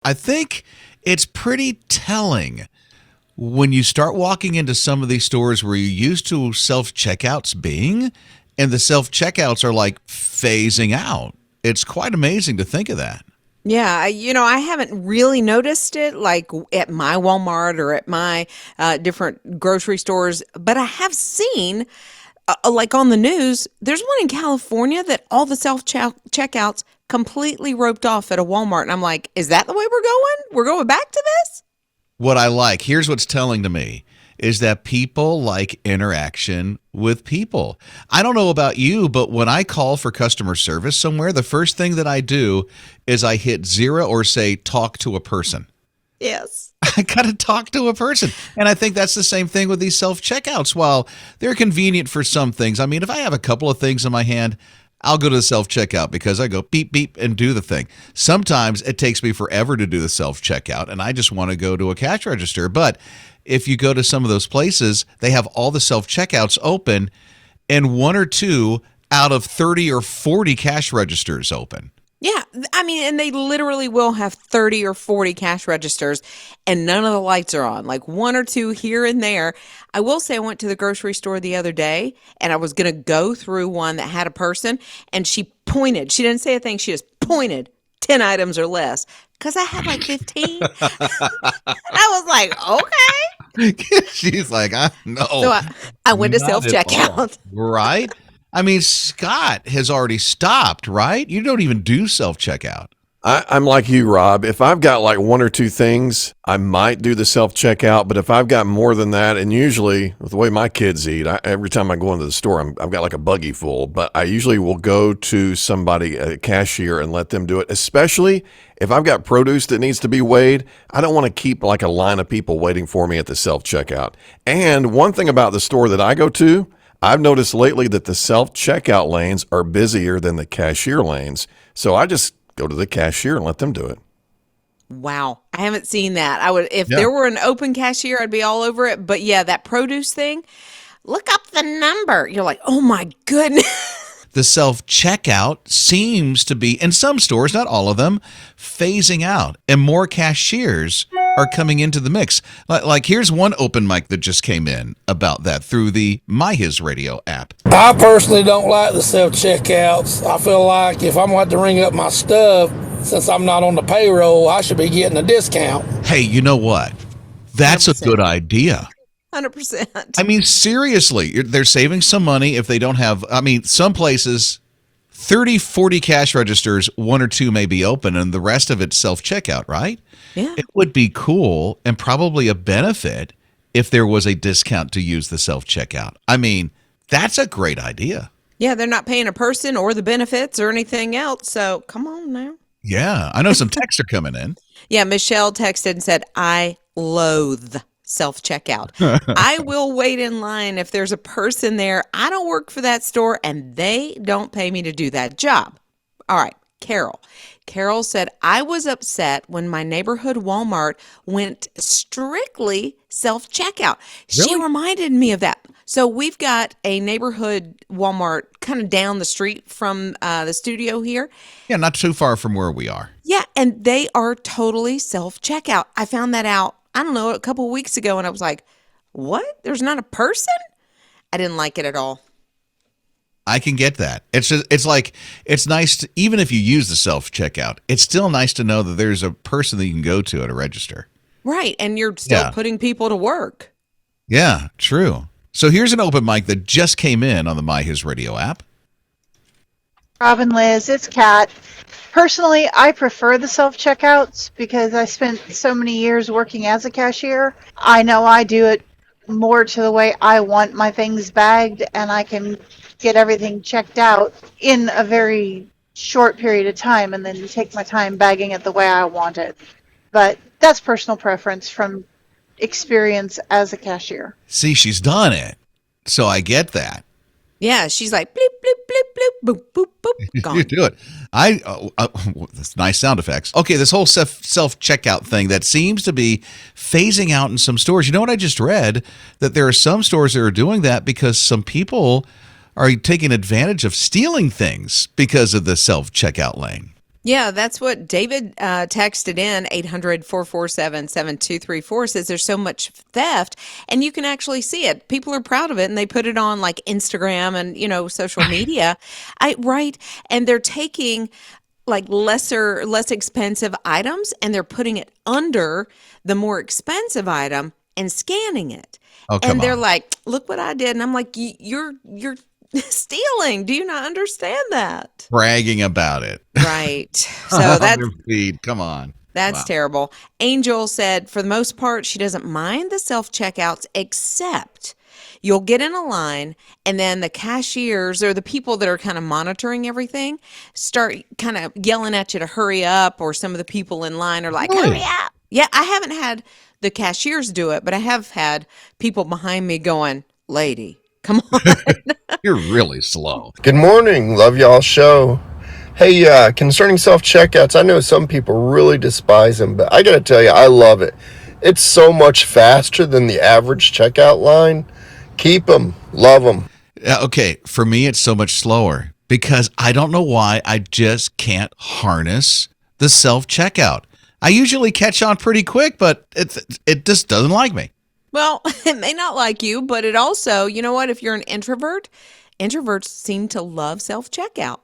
I think it's pretty telling when you start walking into some of these stores where you're used to self-checkouts being, and the self-checkouts are like phasing out. It's quite amazing to think of that. Yeah, I haven't really noticed it like at my Walmart or at my different grocery stores, but I have seen, like on the news, there's one in California that all the checkouts completely roped off at a Walmart. And I'm like, is that the way we're going? We're going back to this? What I like, here's what's telling to me, is that people like interaction with people. I don't know about you, but when I call for customer service somewhere, the first thing that I do is I hit 0 or say talk to a person. Yes. I got to talk to a person. And I think that's the same thing with these self-checkouts. While they're convenient for some things, I mean, if I have a couple of things in my hand, I'll go to the self-checkout because I go beep, beep, and do the thing. Sometimes it takes me forever to do the self-checkout, and I just want to go to a cash register. But if you go to some of those places, they have all the self-checkouts open, and 1 or 2 out of 30 or 40 cash registers open. Yeah, I mean, and they literally will have 30 or 40 cash registers and none of the lights are on, like 1 or 2 here and there. I will say I went to the grocery store the other day and I was going to go through one that had a person and she pointed. She didn't say a thing. She just pointed 10 items or less because I had like 15. I was like, okay. She's like, I know. So I went to self-checkout. Right? I mean, Scott has already stopped, right? You don't even do self-checkout. I'm like you, Rob. If I've got like 1 or 2 things, I might do the self-checkout. But if I've got more than that, and usually with the way my kids eat, every time I go into the store, I've got like a buggy full. But I usually will go to somebody, a cashier, and let them do it. Especially if I've got produce that needs to be weighed, I don't want to keep like a line of people waiting for me at the self-checkout. And one thing about the store that I go to, I've noticed lately that the self-checkout lanes are busier than the cashier lanes. So I just go to the cashier and let them do it. Wow. I haven't seen that. I would, if there were an open cashier, I'd be all over it. But yeah, that produce thing, look up the number. You're like, oh my goodness. The self-checkout seems to be, in some stores, not all of them, phasing out, and more cashiers are coming into the mix. Like here's one open mic that just came in about that through the My HISRadio app. I personally don't like the self-checkouts. I feel like if I'm going to have to ring up my stuff, since I'm not on the payroll, I should be getting a discount. Hey, you know what? That's 100%. A good idea. 100%. I mean, seriously, they're saving some money if they don't have, I mean, some places, 30, 40 cash registers, 1 or 2 may be open, and the rest of it's self-checkout, right? Yeah. It would be cool and probably a benefit if there was a discount to use the self-checkout. I mean, that's a great idea. Yeah, they're not paying a person or the benefits or anything else, so come on now. Yeah, I know some texts are coming in. Yeah, Michelle texted and said, I loathe self-checkout. I will wait in line if there's a person there. I don't work for that store and they don't pay me to do that job. All right, Carol. Carol said, I was upset when my neighborhood Walmart went strictly self-checkout. Really? She reminded me of that. So we've got a neighborhood Walmart kind of down the street from the studio here. Yeah, not too far from where we are. Yeah, and they are totally self-checkout. I found that out, I don't know, a couple of weeks ago, and I was like, what? There's not a person? I didn't like it at all. I can get that. It's like, it's nice to, even if you use the self-checkout, it's still nice to know that there's a person that you can go to at a register. Right, and you're still putting people to work. Yeah, true. So here's an open mic that just came in on the My HISRadio app. Rob and Liz, it's Kat. Personally, I prefer the self-checkouts because I spent so many years working as a cashier. I know I do it more to the way I want my things bagged, and I can get everything checked out in a very short period of time and then take my time bagging it the way I want it. But that's personal preference from experience as a cashier. See, she's done it, so I get that. Yeah, she's like, bleep, bleep, bleep, bleep, boop, boop, boop, gone. You do it. That's nice sound effects. Okay, this whole self-checkout thing that seems to be phasing out in some stores. You know what I just read? That there are some stores that are doing that because some people are taking advantage of stealing things because of the self-checkout lane. Yeah, that's what David texted in 800-447-7234 says there's so much theft and you can actually see it. People are proud of it and they put it on like Instagram and, social media. Right. And they're taking like less expensive items and they're putting it under the more expensive item and scanning it. Oh, And come they're on. like, look what I did. And I'm like, you're stealing. Do you not understand that? Bragging about it. Right. So On their feed. Come on. that's Wow. terrible. Angel said, for the most part, she doesn't mind the self checkouts, except you'll get in a line, and then the cashiers or the people that are kind of monitoring everything start kind of yelling at you to hurry up, or some of the people in line are like, hurry Really? up. Yeah, I haven't had the cashiers do it, but I have had people behind me going, lady, come on. You're really slow. Good morning. Love y'all show. Hey, concerning self-checkouts, I know some people really despise them, but I gotta tell you, I love it. It's so much faster than the average checkout line. Keep them. Love them. Okay, for me, it's so much slower because I don't know why I just can't harness the self checkout. I usually catch on pretty quick, but it just doesn't like me. Well, it may not like you, but it also, you know what? If you're an introvert, introverts seem to love self checkout.